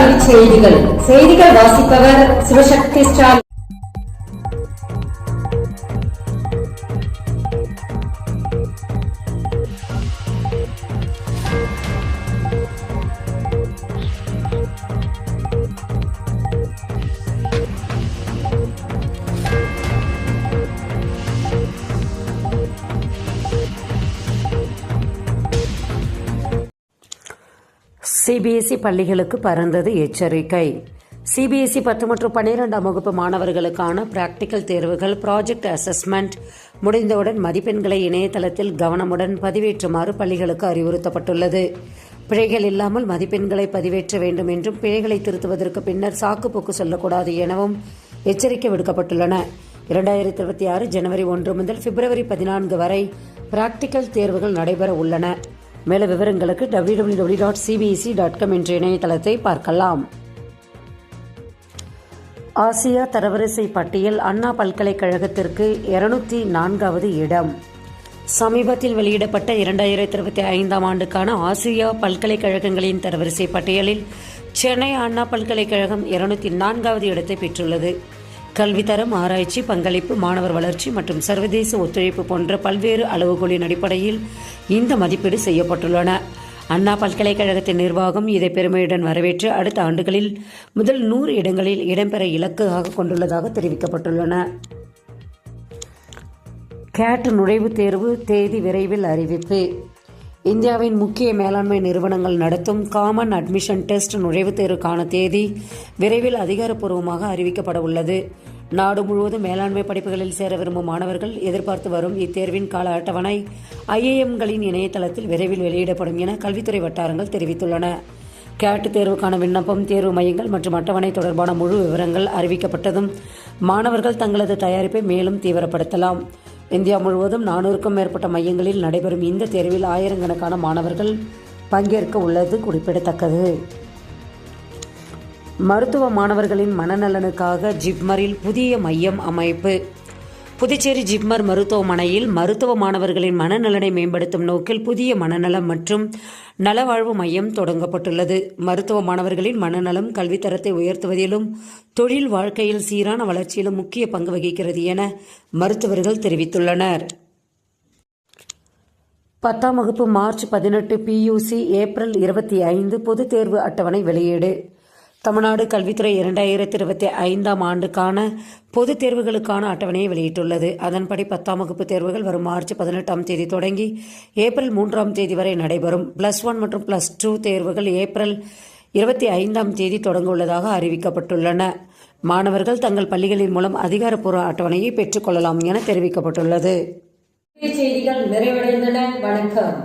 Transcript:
காலையில் செய்திகள் வாசிப்பவர் சிவசக்தி ஸ்டாலின். சிபிஎஸ்இ பள்ளிகளுக்கு பறந்தது எச்சரிக்கை. சிபிஎஸ்இ 10 மற்றும் 12ஆம் வகுப்பு மாணவர்களுக்கான பிராக்டிக்கல் தேர்வுகள், ப்ராஜெக்ட் அசஸ்மெண்ட் முடிந்தவுடன் மதிப்பெண்களை இணையதளத்தில் கவனமுடன் பதிவேற்றுமாறு பள்ளிகளுக்கு அறிவுறுத்தப்பட்டுள்ளது. பிழைகள் இல்லாமல் மதிப்பெண்களை பதிவேற்ற வேண்டும் என்றும், பிழைகளை திருத்துவதற்கு பின்னர் சாக்குப்போக்கு சொல்லக்கூடாது எனவும் எச்சரிக்கை விடுக்கப்பட்டுள்ளன. 2026 ஜனவரி 1 முதல் பிப்ரவரி 14 வரை பிராக்டிக்கல் தேர்வுகள் நடைபெற உள்ளன. மேலும் விவரங்களுக்கு www.cbse.com என்ற இணையதளத்தை பார்க்கலாம். ஆசியா தரவரிசை பட்டியல் அண்ணா பல்கலைக்கழகத்திற்கு 204வது இடம். சமீபத்தில் வெளியிடப்பட்ட 2025ஆம் ஆண்டுக்கான ஆசியா பல்கலைக்கழகங்களின் தரவரிசை பட்டியலில் சென்னை அண்ணா பல்கலைக்கழகம் 204வது இடத்தை பெற்றுள்ளது. கல்வித்தரம், ஆராய்ச்சி, பங்களிப்பு, மாணவர் வளர்ச்சி மற்றும் சர்வதேச ஒத்துழைப்பு போன்ற பல்வேறு அளவுகோலின் அடிப்படையில் இந்த மதிப்பீடு செய்யப்பட்டுள்ளன. அண்ணா பல்கலைக்கழகத்தின் நிர்வாகம் இதை பெருமையுடன் வரவேற்று அடுத்த ஆண்டுகளில் முதல் 100 இடங்களில் இடம்பெற இலக்காக கொண்டுள்ளதாக தெரிவிக்கப்பட்டுள்ளன. கேட் நுழைவுத் தேர்வு தேதி விரைவில் அறிவிப்பு. இந்தியாவின் முக்கிய மேலாண்மை நிறுவனங்கள் நடத்தும் காமன் அட்மிஷன் டெஸ்ட் நுழைவுத் தேர்வுக்கான தேதி விரைவில் அதிகாரப்பூர்வமாக அறிவிக்கப்பட உள்ளது. நாடு முழுவதும் மேலாண்மை படிப்புகளில் சேர விரும்பும் மாணவர்கள் எதிர்பார்த்து வரும் இத்தேர்வின் கால அட்டவணை IIMகளின் இணையதளத்தில் விரைவில் வெளியிடப்படும் என கல்வித்துறை வட்டாரங்கள் தெரிவித்துள்ளன. கேட் தேர்வுக்கான விண்ணப்பம், தேர்வு மையங்கள் மற்றும் அட்டவணை தொடர்பான முழு விவரங்கள் அறிவிக்கப்பட்டதும் மாணவர்கள் தங்களது தயாரிப்பை மேலும் தீவிரப்படுத்தலாம். இந்தியா முழுவதும் 400க்கும் மேற்பட்ட மையங்களில் நடைபெறும் இந்த தேர்வில் ஆயிரக்கணக்கான மாணவர்கள் பங்கேற்க உள்ளது குறிப்பிடத்தக்கது. மருத்துவ மாணவர்களின் மனநலனுக்காக ஜிப்மரில் புதிய மையம் அமைப்பு. புதுச்சேரி ஜிப்மர் மருத்துவமனையில் மருத்துவ மாணவர்களின் மனநலனை மேம்படுத்தும் நோக்கில் புதிய மனநலம் மற்றும் நலவாழ்வு மையம் தொடங்கப்பட்டுள்ளது. மருத்துவ மாணவர்களின் மனநலம் கல்வித்தரத்தை உயர்த்துவதிலும் தொழில் வாழ்க்கையில் சீரான வளர்ச்சியிலும் முக்கிய பங்கு வகிக்கிறது என மருத்துவர்கள் தெரிவித்துள்ளனர். 10ஆம் வகுப்பு மார்ச் 18, PUC ஏப்ரல் 25 பொதுத் தேர்வு அட்டவணை வெளியீடு. தமிழ்நாடு கல்வித்துறை 2025ஆம் ஆண்டுக்கான பொதுத் தேர்வுகளுக்கான அட்டவணையை வெளியிட்டுள்ளது. அதன்படி 10ஆம் வகுப்பு தேர்வுகள் வரும் மார்ச் 18ஆம் தேதி தொடங்கி ஏப்ரல் 3ஆம் தேதி வரை நடைபெறும். +1 மற்றும் +2 தேர்வுகள் ஏப்ரல் 25ஆம் தேதி தொடங்க உள்ளதாக அறிவிக்கப்பட்டுள்ளன. மாணவர்கள் தங்கள் பள்ளிகளின் மூலம் அதிகாரப்பூர்வ அட்டவணையை பெற்றுக் கொள்ளலாம் என தெரிவிக்கப்பட்டுள்ளது. செய்திகள் நிறைவடைந்தன. வணக்கம்.